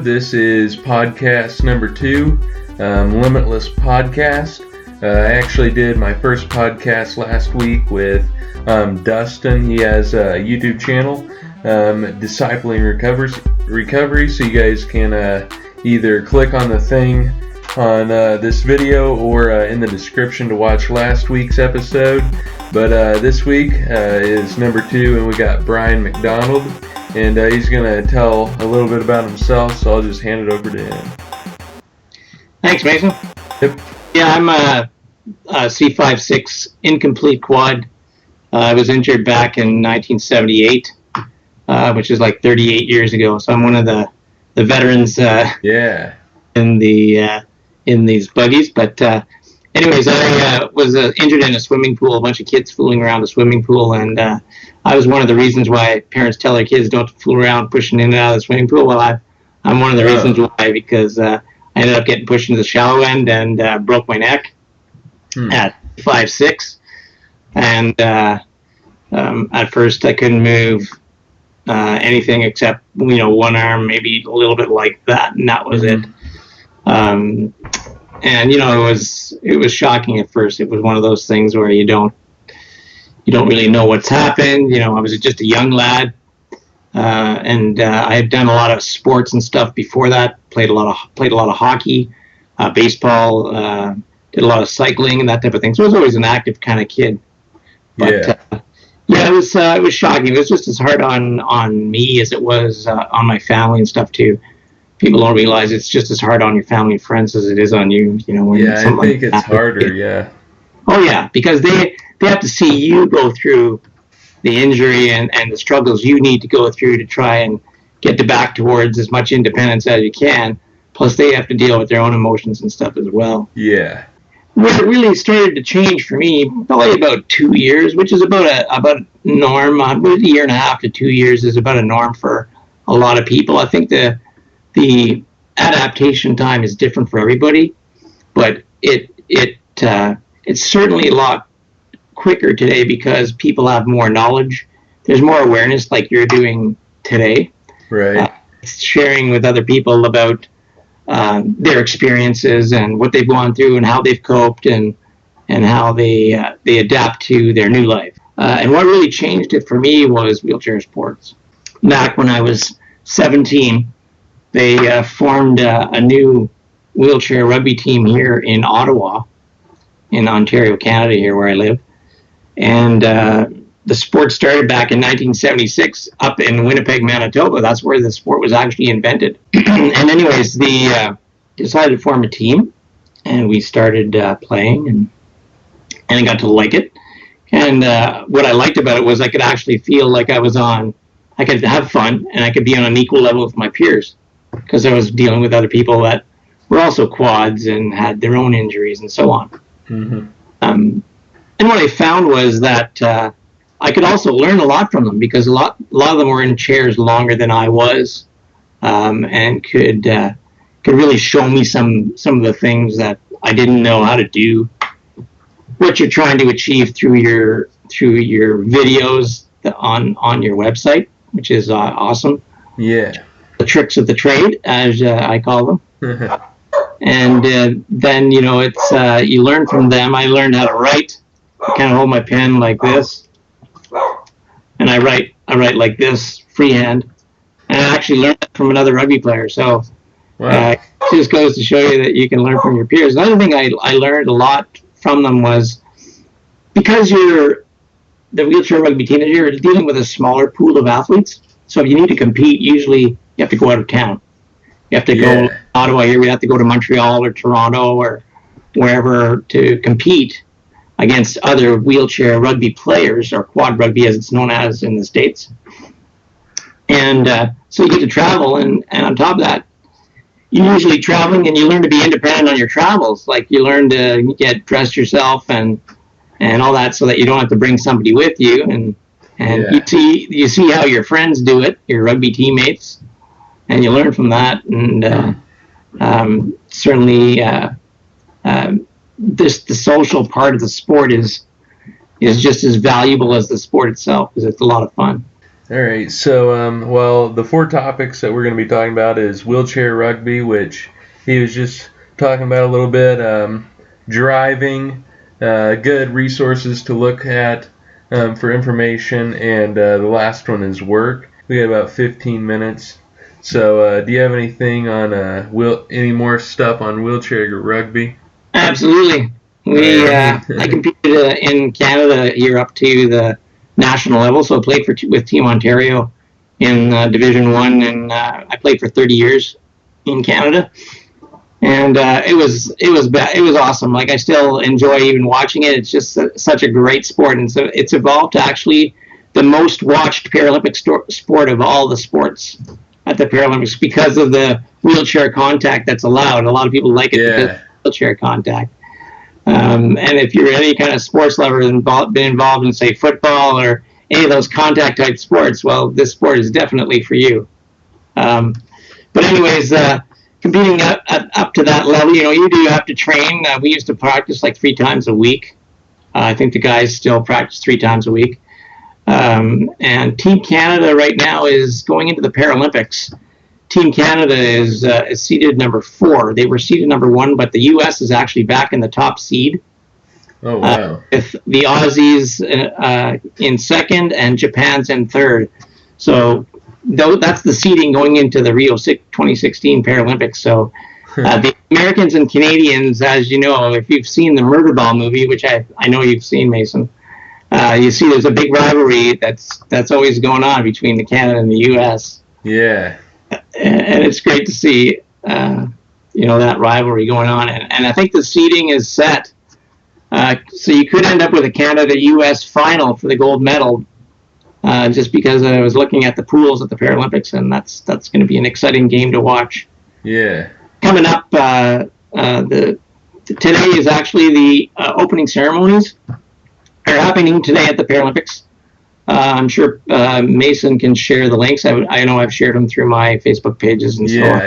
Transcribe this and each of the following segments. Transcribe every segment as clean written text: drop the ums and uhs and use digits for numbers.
This is podcast number 2, Limitless Podcast. I actually did my first podcast last week with Dustin. He has a YouTube channel, Discipling Recovery, so you guys can either click on the thing on this video or in the description to watch last week's episode. But this week is number 2, and we got Brian McDonald, and he's going to tell a little bit about himself, so I'll just hand it over to him. Thanks, Mason. Yep. Yeah, I'm a C5-6 incomplete quad. I was injured back in 1978, which is like 38 years ago. So I'm one of the veterans in these buggies. But anyways, I was injured in a swimming pool, a bunch of kids fooling around the swimming pool. And I was one of the reasons why parents tell their kids don't fool around pushing in and out of the swimming pool. Well, I'm one of the reasons why, because I ended up getting pushed into the shallow end and broke my neck at 5'6". And at first I couldn't move anything except, one arm, maybe a little bit like that, and that was it. And it was shocking at first. It was one of those things where you don't really know what's happened. I was just a young lad, and I had done a lot of sports and stuff before that. Played a lot of hockey, baseball, did a lot of cycling and that type of thing. So I was always an active kind of kid. But it was shocking. It was just as hard on me as it was on my family and stuff too. People don't realize it's just as hard on your family and friends as it is on you. I think it's harder. Yeah. Oh yeah, because they have to see you go through the injury and the struggles you need to go through to try and get back towards as much independence as you can. Plus, they have to deal with their own emotions and stuff as well. Yeah. Where it really started to change for me, probably about 2 years, which is about a norm. About a year and a half to 2 years is about a norm for a lot of people. I think the adaptation time is different for everybody, but it's certainly a lot quicker today because people have more knowledge. There's more awareness, like you're doing today. Right. Sharing with other people about their experiences and what they've gone through and how they've coped and how they adapt to their new life. And what really changed it for me was wheelchair sports. Back when I was 17, they formed a new wheelchair rugby team here in Ottawa, in Ontario, Canada, here where I live. And the sport started back in 1976 up in Winnipeg, Manitoba. That's where the sport was actually invented. And anyways, they decided to form a team, and we started playing, and I got to like it. And what I liked about it was I could actually feel like I could have fun, and I could be on an equal level with my peers, because I was dealing with other people that were also quads and had their own injuries and so on. Mm-hmm. And what I found was that I could also learn a lot from them, because a lot of them were in chairs longer than I was, and could really show me some of the things that I didn't know how to do. What you're trying to achieve through your videos on your website, which is awesome. Yeah. The tricks of the trade, as I call them. And then it's you learn from them. I learned how to write. I kind of hold my pen like this, and I write like this freehand. And I actually learned that from another rugby player. So it just goes to show you that you can learn from your peers. Another thing I learned a lot from them was, because you're the wheelchair rugby team, you're dealing with a smaller pool of athletes. So if you need to compete, usually you have to go out of town. You have to go to Ottawa here. We have to go to Montreal or Toronto or wherever to compete against other wheelchair rugby players, or quad rugby as it's known as in the States. And so you get to travel, and on top of that, you're usually traveling and you learn to be independent on your travels. Like you learn to get dressed yourself and all that, so that you don't have to bring somebody with you. And you see how your friends do it, your rugby teammates, and you learn from that. And certainly the social part of the sport is just as valuable as the sport itself, because it's a lot of fun. All right, so well, the 4 topics that we're going to be talking about is wheelchair rugby, which he was just talking about a little bit, driving, good resources to look at for information, and the last one is work. We got about 15 minutes. So, do you have anything on any more stuff on wheelchair rugby? Absolutely. I competed in Canada here up to the national level, so I played with Team Ontario in Division 1, and I played for 30 years in Canada. And it was awesome. Like, I still enjoy even watching it. It's just such a great sport, and so it's evolved to actually the most watched Paralympic sport of all the sports at the Paralympics because of the wheelchair contact that's allowed. A lot of people like it because of wheelchair contact. And if you're any kind of sports lover and been involved in, say, football or any of those contact type sports, well, this sport is definitely for you. But anyways, competing up to that level, you do have to train. We used to practice like 3 times a week. I think the guys still practice 3 times a week. And Team Canada right now is going into the Paralympics. Team Canada is seeded number 4. They were seeded number 1, but the U.S. is actually back in the top seed. Oh, wow. With the Aussies in second and Japan's in third. So that's the seeding going into the Rio 2016 Paralympics. So the Americans and Canadians, as you know, if you've seen the Murderball movie, which I know you've seen, Mason, you see there's a big rivalry that's always going on between the Canada and the U.S. Yeah. And it's great to see, that rivalry going on. And I think the seeding is set. So you could end up with a Canada-U.S. final for the gold medal, just because I was looking at the pools at the Paralympics, and that's going to be an exciting game to watch. Yeah. Coming up, today is actually the opening ceremonies are happening today at the Paralympics. I'm sure Mason can share the links. I know I've shared them through my Facebook pages and so on. Yeah,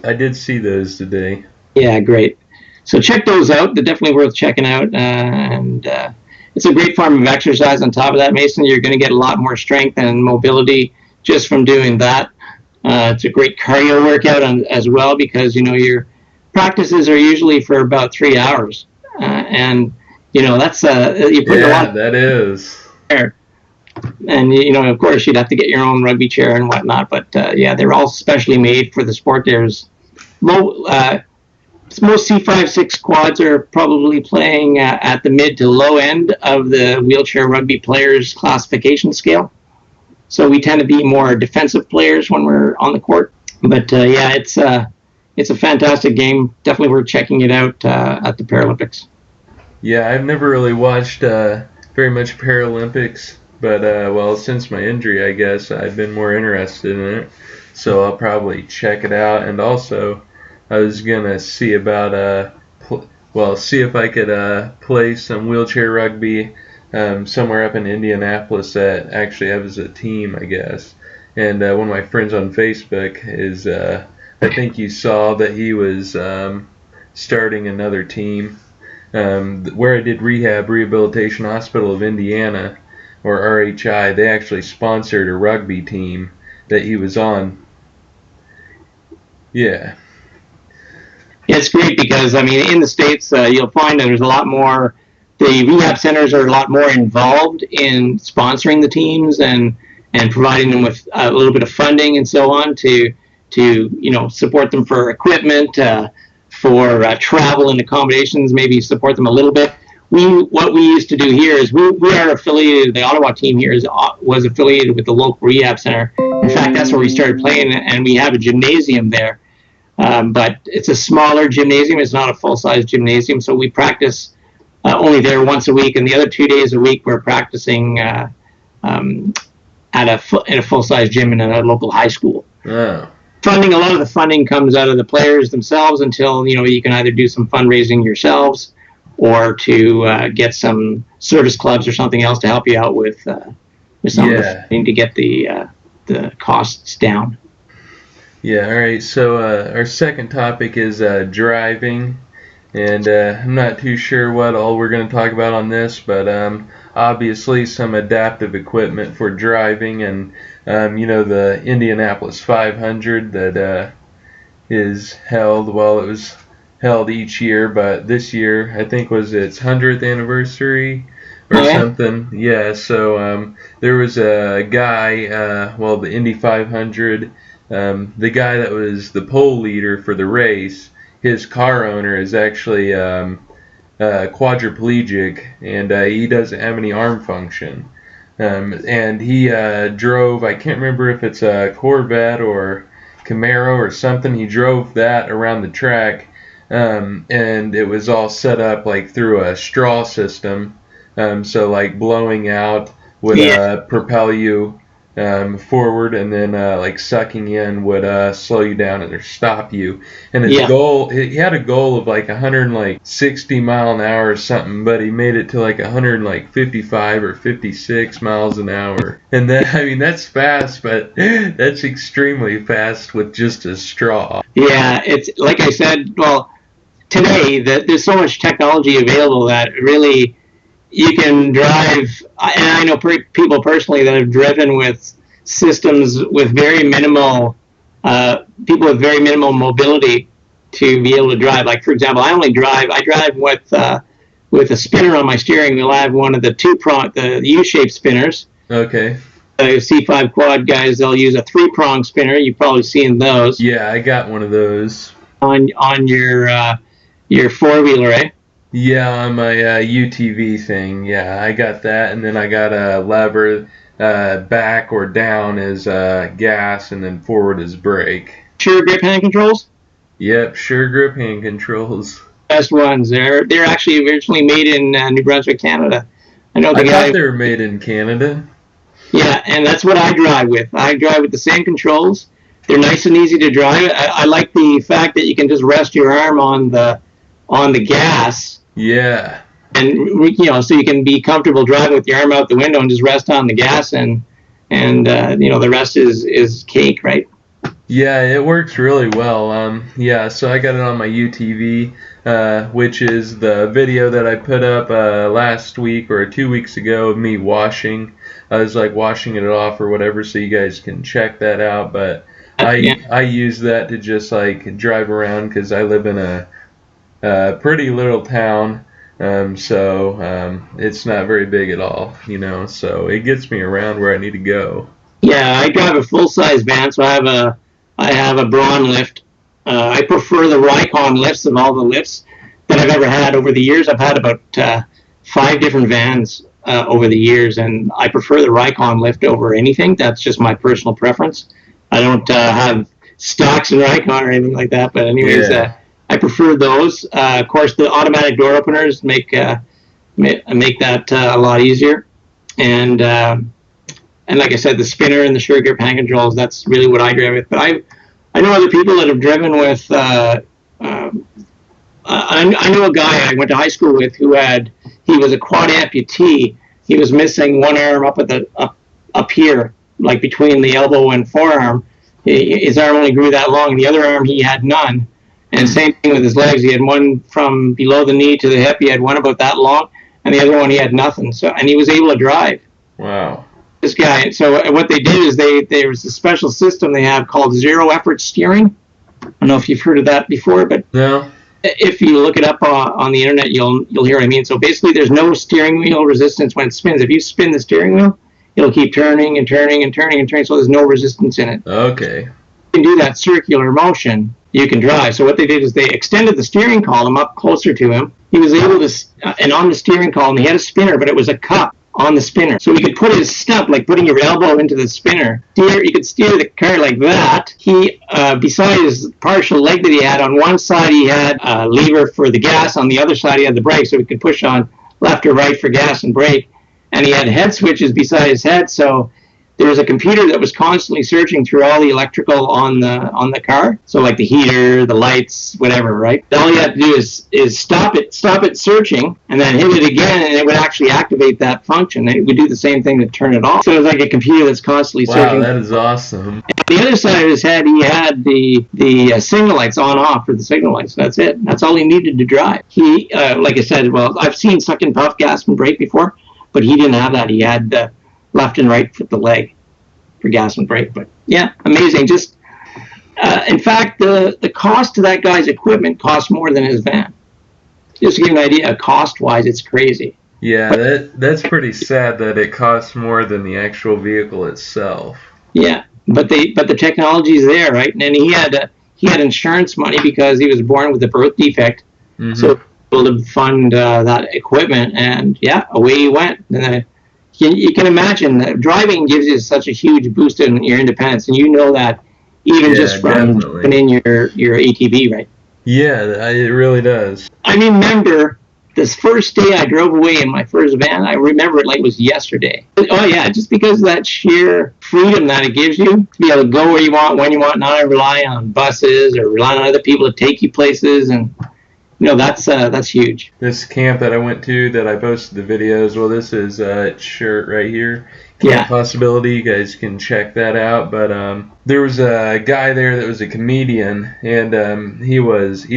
I did see those today. Yeah, great. So check those out. They're definitely worth checking out. And it's a great form of exercise. On top of that, Mason, you're going to get a lot more strength and mobility just from doing that. It's a great cardio workout as well because, your practices are usually for about 3 hours. And, that's you put a lot. That is. There. And, of course, you'd have to get your own rugby chair and whatnot. But, they're all specially made for the sport. There's most C5-6 quads are probably playing at the mid to low end of the wheelchair rugby players classification scale. So we tend to be more defensive players when we're on the court. But, it's a fantastic game. Definitely worth checking it out at the Paralympics. Yeah, I've never really watched very much Paralympics. But, since my injury, I guess, I've been more interested in it. So I'll probably check it out. And also, I was going to see about, see if I could play some wheelchair rugby somewhere up in Indianapolis that actually has a team, I guess. And one of my friends on Facebook is, I think you saw that he was starting another team. Where I did Rehabilitation Hospital of Indiana, or RHI, they actually sponsored a rugby team that he was on. Yeah. Yeah, it's great because, in the States, you'll find that there's a lot more, the rehab centers are a lot more involved in sponsoring the teams and providing them with a little bit of funding and so on to support them for equipment, for travel and accommodations, maybe support them a little bit. What we used to do here is we are affiliated, the Ottawa team here was affiliated with the local rehab center. In fact, that's where we started playing, and we have a gymnasium there. But it's a smaller gymnasium. It's not a full-size gymnasium, so we practice only there once a week, and the other 2 days a week we're practicing at in a full-size gym in a local high school. Oh. A lot of the funding comes out of the players themselves until, you can either do some fundraising yourselves or to get some service clubs or something else to help you out with some of the funding to get the costs down. Yeah, all right. So our second topic is driving, and I'm not too sure what all we're going to talk about on this, but obviously some adaptive equipment for driving, and the Indianapolis 500 that is held. Well, it was held each year, but this year I think was its 100th anniversary or something. Yeah, so there was a guy, the Indy 500, the guy that was the pole leader for the race, his car owner is actually quadriplegic, and he doesn't have any arm function. And he drove, I can't remember if it's a Corvette or Camaro or something, he drove that around the track, and it was all set up like through a straw system, so like blowing out would propel you forward, and then like sucking in would slow you down or stop you. And his goal, he had a goal of like 160 mile an hour or something, but he made it to like 155 or 56 miles an hour. And then, I mean, that's fast, but that's extremely fast with just a straw. Yeah, it's like I said, well, today there's so much technology available that really you can drive, and I know people personally that have driven with systems with very minimal, people with very minimal mobility to be able to drive. Like, for example, I drive with a spinner on my steering wheel. I have one of the the U-shaped spinners. Okay. C5 quad guys, they'll use a 3-prong spinner. You've probably seen those. Yeah, I got one of those. On your four-wheeler, eh? Yeah, on my UTV thing. Yeah, I got that, and then I got a lever, back or down is gas, and then forward is brake. Sure grip hand controls? Yep, sure grip hand controls. Best ones. They're actually originally made in New Brunswick, Canada. I thought they were made in Canada. Yeah, and that's what I drive with. I drive with the same controls. They're nice and easy to drive. I like the fact that you can just rest your arm on the gas. Yeah. And so you can be comfortable driving with your arm out the window and just rest on the gas, and the rest is cake, right? Yeah, it works really well. So I got it on my UTV, which is the video that I put up last week or 2 weeks ago of me washing. I was like washing it off or whatever, so you guys can check that out. But I use that to just like drive around because I live in a pretty little town. So it's not very big at all, so it gets me around where I need to go. Yeah, I drive a full-size van, so I have a Braun lift. I prefer the Ricon lifts of all the lifts that I've ever had over the years. I've had about 5 different vans over the years, and I prefer the Ricon lift over anything. That's just my personal preference. I don't have stocks in Ricon or anything like that, but anyways, I prefer those. Of course, the automatic door openers make that a lot easier. And like I said, the spinner and the sure grip hand controls, that's really what I drive with. But I know other people that have driven with, I know a guy I went to high school with he was a quad amputee. He was missing one arm up here, like between the elbow and forearm. His arm only grew that long. The other arm, he had none. And same thing with his legs. He had one from below the knee to the hip. He had one about that long, and the other one he had nothing. And he was able to drive. Wow. This guy. So what they did is there was a special system they have called zero effort steering. I don't know if you've heard of that before, but no. If you look it up on the internet, you'll hear what I mean. So basically, there's no steering wheel resistance when it spins. If you spin the steering wheel, it'll keep turning and turning and turning and turning. So there's no resistance in it. Okay. You can do that circular motion. You can drive. So what they did is they extended the steering column up closer to him. He was able to, and on the steering column, he had a spinner, but it was a cup on the spinner. So he could put his stump, like putting your elbow into the spinner. You could steer the car like that. He, beside his partial leg that he had, on one side he had a lever for the gas, on the other side he had the brake, so he could push on left or right for gas and brake. And he had head switches beside his head, so there was a computer that was constantly searching through all the electrical on the car. So like the heater, the lights, whatever, right? All you had to do is stop it searching, and then hit it again, and it would actually activate that function. It would do the same thing to turn it off. So it was like a computer that's constantly searching. Wow, that is awesome. And the other side of his head, he had the signal lights on off for the signal lights. That's it. That's all he needed to drive. He, like I said, well, I've seen suck and puff gas and brake before, but he didn't have that. He had left and right for the leg. gas and brake. But yeah, amazing. Just in fact, the cost of that guy's equipment costs more than his van. Just to give you an idea, cost-wise, it's crazy. Yeah, that's pretty sad that it costs more than the actual vehicle itself. Yeah, but the technology is there, right? And he had insurance money because he was born with a birth defect, so able to fund that equipment, and yeah, away he went. And you can imagine that driving gives you such a huge boost in your independence, and you know that even just from putting in your ATV, right? Yeah, it really does. I remember this first day I drove away in my first van. I remember it like it was yesterday. Oh yeah, just because of that sheer freedom that it gives you to be able to go where you want, when you want, not rely on buses or rely on other people to take you places, and that's huge. This camp that I went to that I posted the videos, well, this is its shirt right here. Yeah. Possibility, you guys can check that out. But there was a guy there that was a comedian, and he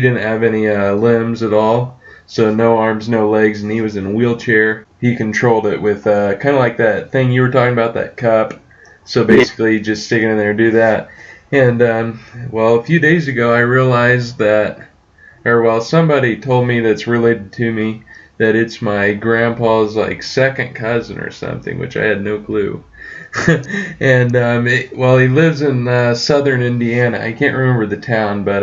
didn't have any limbs at all, so no arms, no legs, and he was in a wheelchair. He controlled it with kind of like that thing you were talking about, that cup. So basically, just sticking in there, do that. And a few days ago, I realized that, somebody told me that's related to me, that it's my grandpa's like second cousin or something, which I had no clue. And he lives in southern Indiana. I can't remember the town, but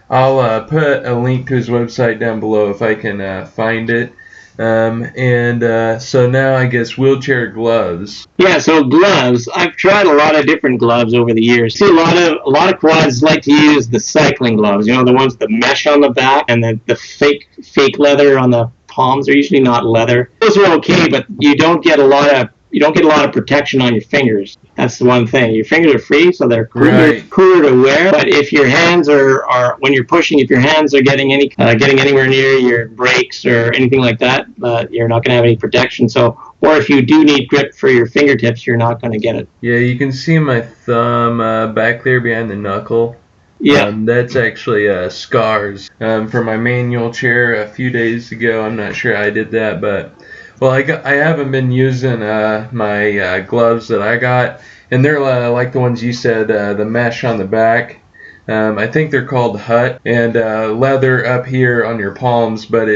I'll put a link to his website down below if I can find it. So now I guess wheelchair gloves. Yeah, so gloves. I've tried a lot of different gloves over the years. See, a lot of quads like to use the cycling gloves. The ones with the mesh on the back and the fake leather on the palms. Are usually not leather. Those are okay, but you don't get a lot of protection on your fingers. That's the one thing. Your fingers are free, so they're cooler to wear. But if your hands are when you're pushing, if your hands are getting anywhere near your brakes or anything like that, you're not going to have any protection. So, or if you do need grip for your fingertips, you're not going to get it. Yeah, you can see my thumb back there behind the knuckle. Yeah, that's actually scars from my manual chair a few days ago. I'm not sure I did that, but I haven't been using my gloves that I got, and they're like the ones you said, the mesh on the back. I think they're called Hut, and leather up here on your palms, but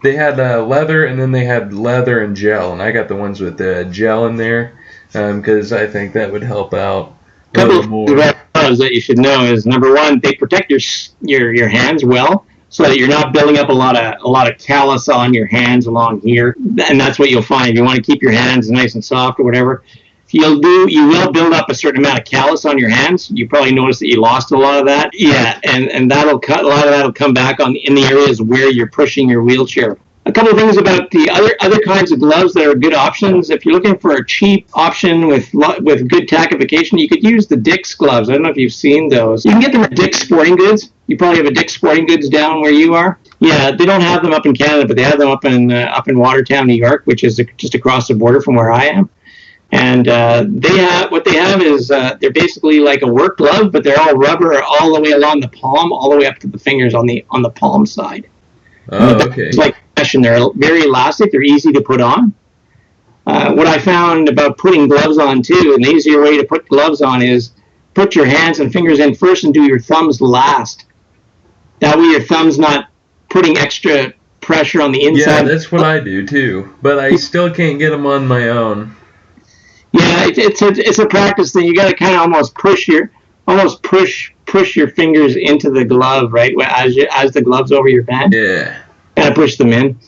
they had leather, and then they had leather and gel, and I got the ones with the gel in there because I think that would help out a little more. Gloves that you should know is, number one, they protect your hands well, so that you're not building up a lot of callus on your hands along here. And that's what you'll find if you want to keep your hands nice and soft or whatever. You will build up a certain amount of callus on your hands. You probably noticed that you lost a lot of that. Yeah, and a lot of that'll come back in the areas where you're pushing your wheelchair. A couple of things about the other kinds of gloves that are good options. If you're looking for a cheap option with good tackification, you could use the Dick's gloves. I don't know if you've seen those. You can get them at Dick's Sporting Goods. You probably have a Dick's Sporting Goods down where you are. Yeah, they don't have them up in Canada, but they have them up in Watertown, New York, which is just across the border from where I am. And what they have is they're basically like a work glove, but they're all rubber all the way along the palm, all the way up to the fingers on the palm side. Oh, okay. It's like mesh, and they're very elastic. They're easy to put on. What I found about putting gloves on too, an easier way to put gloves on is put your hands and fingers in first and do your thumbs last. That way your thumb's not putting extra pressure on the inside. Yeah, that's what I do too, but I still can't get them on my own. Yeah, it's a practice thing. You got to kind of almost push your fingers into the glove, right? As the glove's over your band. Yeah. Kind of push them in.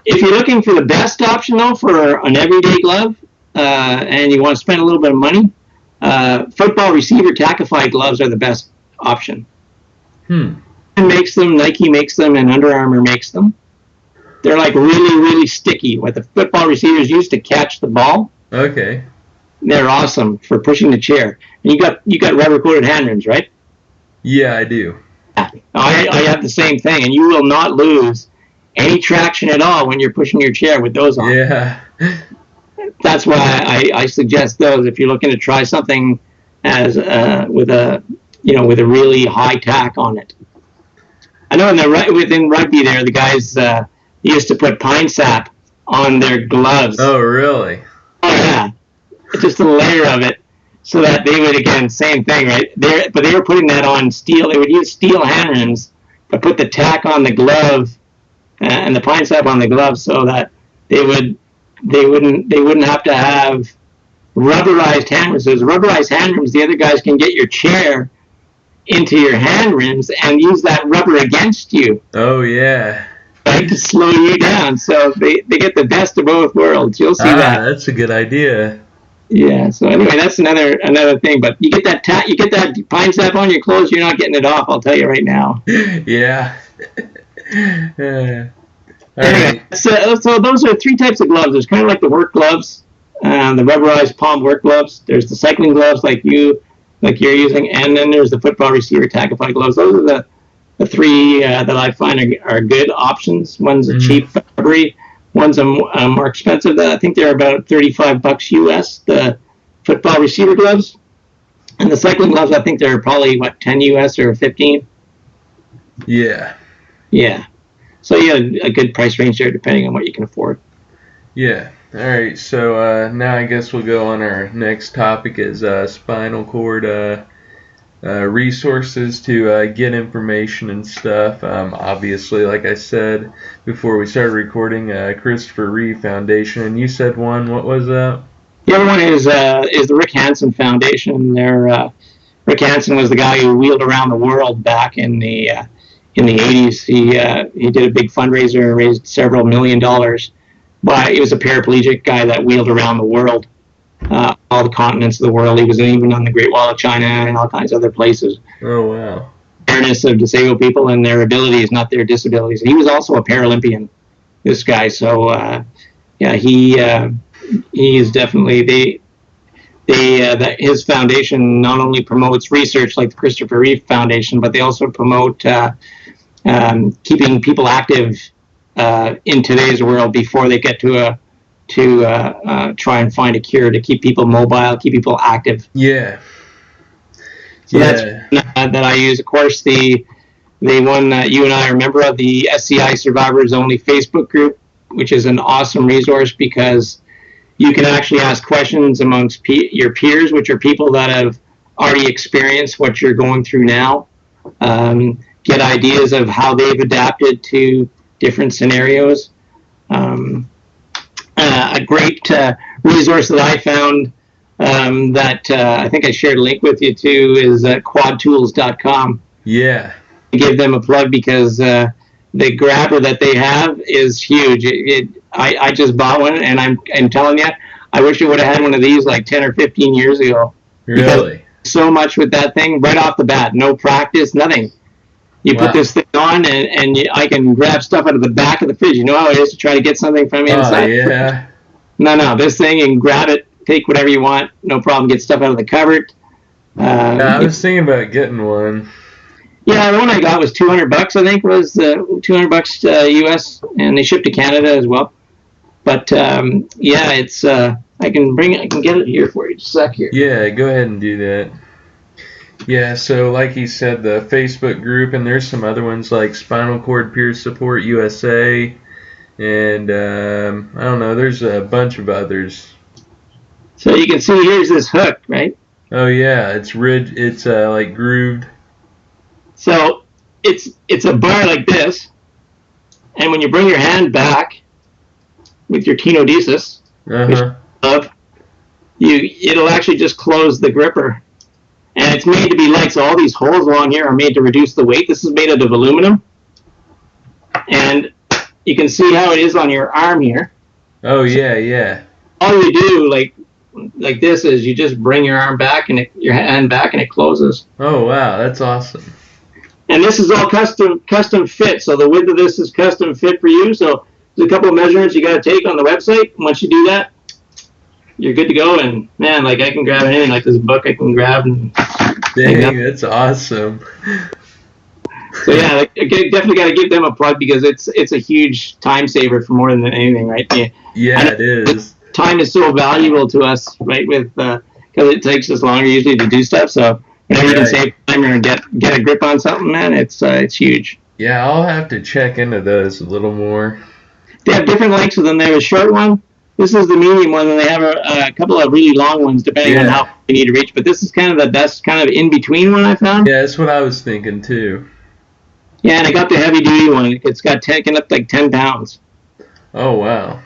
If you're looking for the best option though for an everyday glove, and you want to spend a little bit of money, football receiver tackified gloves are the best option. Makes them, Nike makes them, and Under Armour makes them. They're like really, really sticky. What the football receivers use to catch the ball. Okay. They're awesome for pushing the chair. And you got rubber coated hand rims, right? Yeah, I do. I have the same thing, and you will not lose any traction at all when you're pushing your chair with those on. Yeah. That's why I suggest those if you're looking to try something as with a really high tack on it. I know within rugby there, the guys used to put pine sap on their gloves. Oh, really? Oh, yeah. Just a layer of it. so that they would, again, same thing, right? But they were putting that on steel. They would use steel hand rims, but put the tack on the glove and the pine sap on the glove, so that they wouldn't have to have rubberized hand rims. There's rubberized hand rims. The other guys can get your chair into your hand rims and use that rubber against you. Oh yeah. Right, to slow you down. So they get the best of both worlds. You'll see that. That's a good idea. Yeah. So anyway, that's another thing. But you get that pine sap on your clothes, you're not getting it off. I'll tell you right now. Yeah. Anyway, so those are 3 types of gloves. There's kind of like the work gloves, the rubberized palm work gloves. There's the cycling gloves like you're using, and then there's the football receiver tackify gloves. Those are the 3 that I find are good options. One's a cheap rubbery, one's a more expensive. I think they're about $35 US. The football receiver gloves, and the cycling gloves, I think they're probably $10 US or $15. Yeah. Yeah. So yeah, a good price range there, depending on what you can afford. Yeah. All right. So now I guess we'll go on our next topic is spinal cord resources to get information and stuff. Obviously, like I said before we started recording, Christopher Reeve Foundation, and you said one. What was that? The other one is the Rick Hansen Foundation. Rick Hansen was the guy who wheeled around the world back in the 80s. He did a big fundraiser and raised several $1 million. But he was a paraplegic guy that wheeled around the world, all the continents of the world. He was even on the Great Wall of China and all kinds of other places. Oh, wow. Awareness of disabled people and their abilities, not their disabilities. He was also a Paralympian, this guy. So, yeah, he is definitely that his foundation not only promotes research like the Christopher Reeve Foundation, but they also promote keeping people active in today's world before they get to try and find a cure, to keep people mobile, keep people active. Yeah. So that's that I use. Of course, the one that you and I are a member of, the SCI Survivors Only Facebook group, which is an awesome resource because you can actually ask questions amongst your peers, which are people that have already experienced what you're going through now. Get ideas of how they've adapted to different scenarios. A great resource that I found that I think I shared a link with you too is quadtools.com. Yeah. I give them a plug because the grabber that they have is huge. I just bought one, and I'm telling you, I wish I would have had one of these like 10 or 15 years ago. Really? So much with that thing right off the bat. No practice, nothing. You put this thing on, and I can grab stuff out of the back of the fridge. You know how it is to try to get something from inside? Oh, yeah. No, this thing, you can grab it, take whatever you want, no problem, get stuff out of the cupboard. I was thinking about getting one. Yeah, the one I got was $200, I think, was $200 US, and they shipped to Canada as well. But, yeah, it's, I can get it here for you, just a sec here. Yeah, go ahead and do that. Yeah, so like he said, the Facebook group, and there's some other ones like Spinal Cord Peer Support USA, and I don't know, there's a bunch of others. So you can see here's this hook, right? Oh yeah, it's like grooved. So it's a bar like this, and when you bring your hand back with your tenodesis, which I love, it'll actually just close the gripper. And it's made to be light, so all these holes along here are made to reduce the weight. This is made out of aluminum. And you can see how it is on your arm here. Oh, yeah, yeah. All you do, like this, is you just bring your arm back, and your hand back, and it closes. Oh, wow, that's awesome. And this is all custom fit, so the width of this is custom fit for you. So there's a couple of measurements you got to take on the website. Once you do that, you're good to go. And man, like I can grab anything, like this book I can grab. And dang, that's awesome. So yeah, I definitely got to give them a plug because it's a huge time saver for more than anything, right? Yeah, it is. Time is so valuable to us, right? With because it takes us longer usually to do stuff. So whenever you can save time or get a grip on something, man, it's huge. Yeah, I'll have to check into those a little more. They have different lengths of them. They have a short one, This is the medium one, and they have a couple of really long ones, depending on how you need to reach. But this is kind of the best kind of in-between one I found. Yeah, that's what I was thinking, too. Yeah, and I got the heavy-duty one. It's got taken up like 10 pounds. Oh, wow.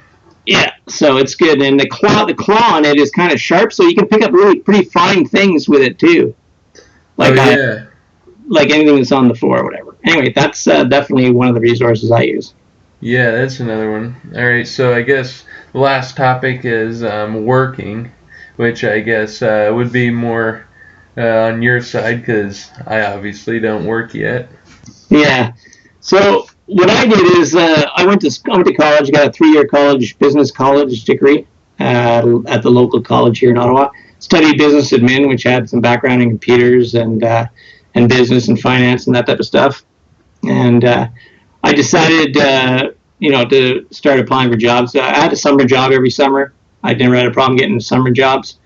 Yeah, so it's good. And the claw on it is kind of sharp, so you can pick up really pretty fine things with it, too. Like, like anything that's on the floor or whatever. Anyway, that's definitely one of the resources I use. Yeah, that's another one. All right, so I guess the last topic is working, which I guess would be more on your side because I obviously don't work yet. Yeah. So what I did is I went to college, got a 3-year business college degree at the local college here in Ottawa. Studied business admin, which had some background in computers and business and finance and that type of stuff. And I decided, to start applying for jobs. I had a summer job every summer. I never had a problem getting summer jobs.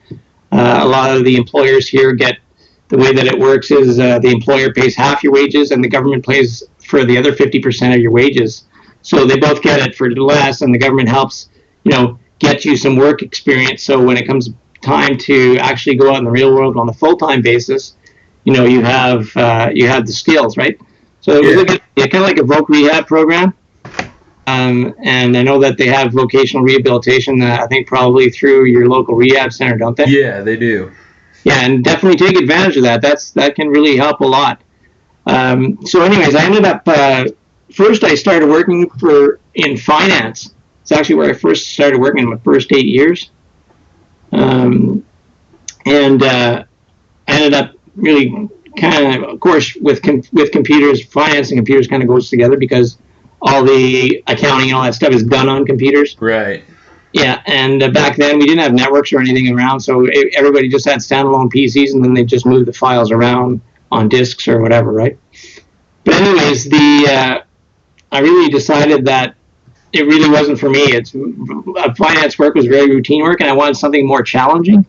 A lot of the employers here the way that it works is the employer pays half your wages and the government pays for the other 50% of your wages. So they both get it for less, and the government helps, get you some work experience. So when it comes time to actually go out in the real world on a full-time basis, you have the skills, right? So it was kind of like a voc rehab program. And I know that they have vocational rehabilitation, I think probably through your local rehab center, don't they? Yeah, they do. Yeah, and definitely take advantage of that. That can really help a lot. So anyways, I ended up, first I started working in finance. It's actually where I first started working in my first 8 years. And I ended up really kind of course, with computers, finance and computers kind of goes together because all the accounting and all that stuff is done on computers. Right. Yeah, and back then we didn't have networks or anything around, so everybody just had standalone PCs, and then they just moved the files around on disks or whatever, right? But anyways, I really decided that it really wasn't for me. Finance work was very routine work, and I wanted something more challenging.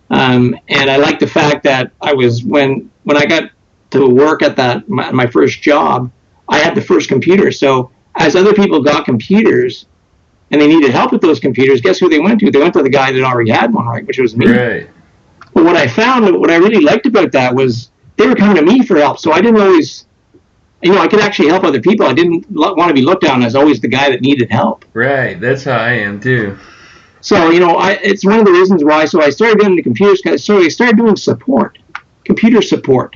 And I liked the fact that when I got to work at my first job, I had the first computer. So as other people got computers and they needed help with those computers, guess who they went to? They went to the guy that already had one, right? Which was me. Right. But what I really liked about that was they were coming to me for help. So I didn't always, I could actually help other people. I didn't want to be looked down as always the guy that needed help. Right. That's how I am too. So, it's one of the reasons why. So I started getting into computers. So I started doing computer support.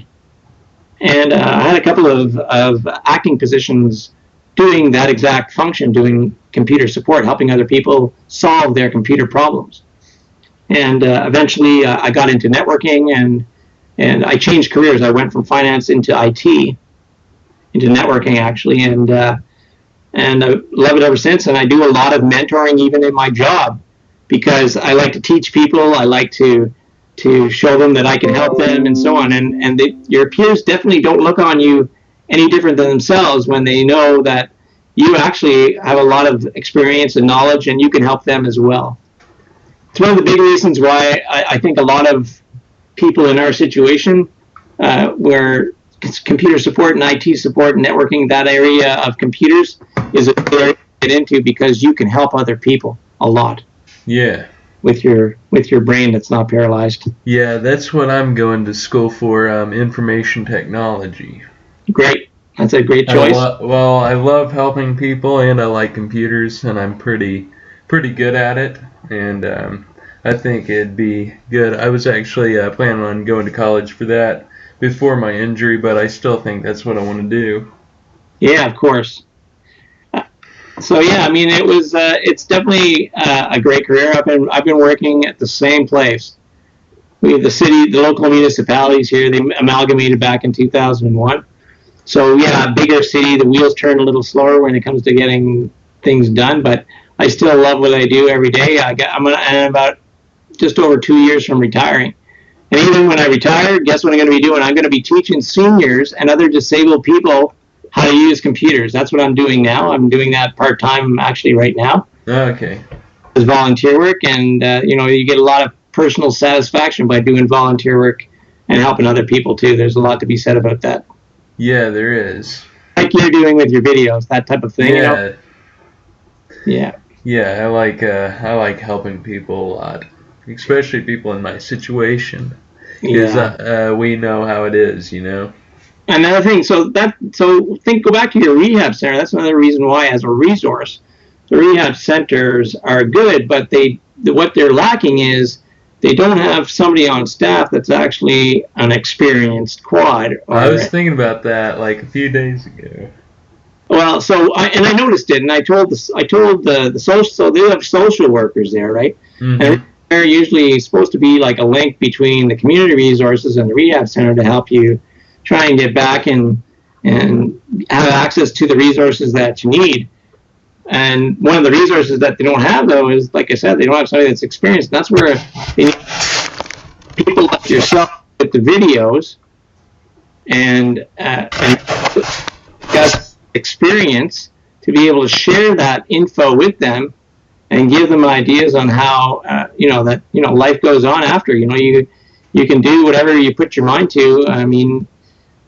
And I had a couple of acting positions doing that exact function, doing computer support, helping other people solve their computer problems. And eventually I got into networking and I changed careers. I went from finance into IT, into networking actually, and I love it ever since. And I do a lot of mentoring even in my job because I like to teach people. I like to show them that I can help them and so on. And your peers definitely don't look on you any different than themselves when they know that you actually have a lot of experience and knowledge and you can help them as well. It's one of the big reasons why I think a lot of people in our situation where computer support and IT support and networking, that area of computers is a good area to get into because you can help other people a lot. Yeah. With your brain that's not paralyzed. Yeah, that's what I'm going to school for, information technology. Great. That's a great choice. I love helping people, and I like computers, and I'm pretty good at it, and I think it'd be good. I was actually planning on going to college for that before my injury, but I still think that's what I want to do. Yeah, of course. So yeah, it's definitely a great career. I've been working at the same place. We have the local municipalities here. They amalgamated back in 2001. So yeah, a bigger city. The wheels turn a little slower when it comes to getting things done, but I still love what I do every day. I'm about just over 2 years from retiring, and even when I retire, guess what I'm going to be doing? I'm going to be teaching seniors and other disabled people how to use computers. That's what I'm doing now. I'm doing that part-time actually right now. Okay. It's volunteer work, and you get a lot of personal satisfaction by doing volunteer work and helping other people too. There's a lot to be said about that. Yeah, there is. Like you're doing with your videos, that type of thing. Yeah. Yeah. Yeah, I like helping people a lot, especially people in my situation, because Yeah. we know how it is, you know. Another thing, go back to your rehab center. That's another reason why, as a resource, the rehab centers are good, but what they're lacking is they don't have somebody on staff that's actually an experienced quad I was or. thinking about that like a few days ago. Well, I noticed it, and I told the social, so they have social workers there, right? And Mm-hmm. they're usually supposed to be like a link between the community resources and the rehab center to help you try and get back and have access to the resources that you need. And one of the resources that they don't have, though, is, like I said, they don't have somebody that's experienced. And that's where they need people like yourself with the videos and got experience to be able to share that info with them and give them ideas on how life goes on after. You can do whatever you put your mind to. I mean,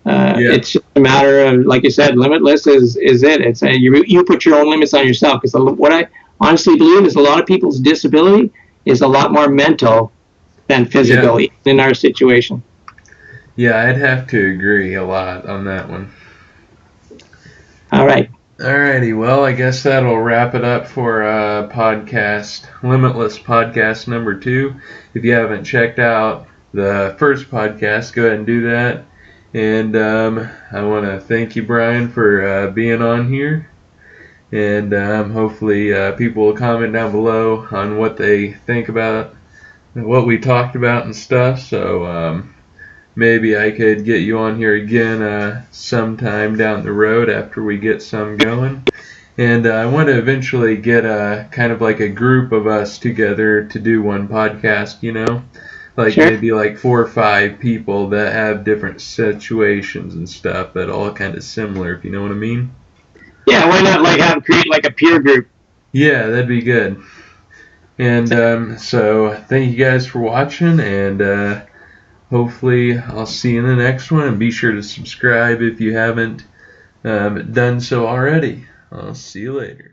Yeah. it's just a matter of, like you said, limitless is it. It's you put your own limits on yourself, because what I honestly believe is a lot of people's disability is a lot more mental than physical, Yeah. in our situation. Yeah, I'd have to agree a lot on that one. All right. Alrighty, well, I guess that'll wrap it up for podcast, Limitless Podcast number 2. If you haven't checked out the first podcast, go ahead and do that. And I want to thank you, Brian, for being on here. And hopefully people will comment down below on what they think about what we talked about and stuff. So maybe I could get you on here again sometime down the road after we get some going. And I want to eventually get a kind of like a group of us together to do one podcast, you know? Like Sure. maybe like 4 or 5 people that have different situations and stuff, but all kind of similar, if you know what I mean? Yeah, why not create like a peer group? Yeah, that'd be good. And so thank you guys for watching, and hopefully I'll see you in the next one. And be sure to subscribe if you haven't done so already. I'll see you later.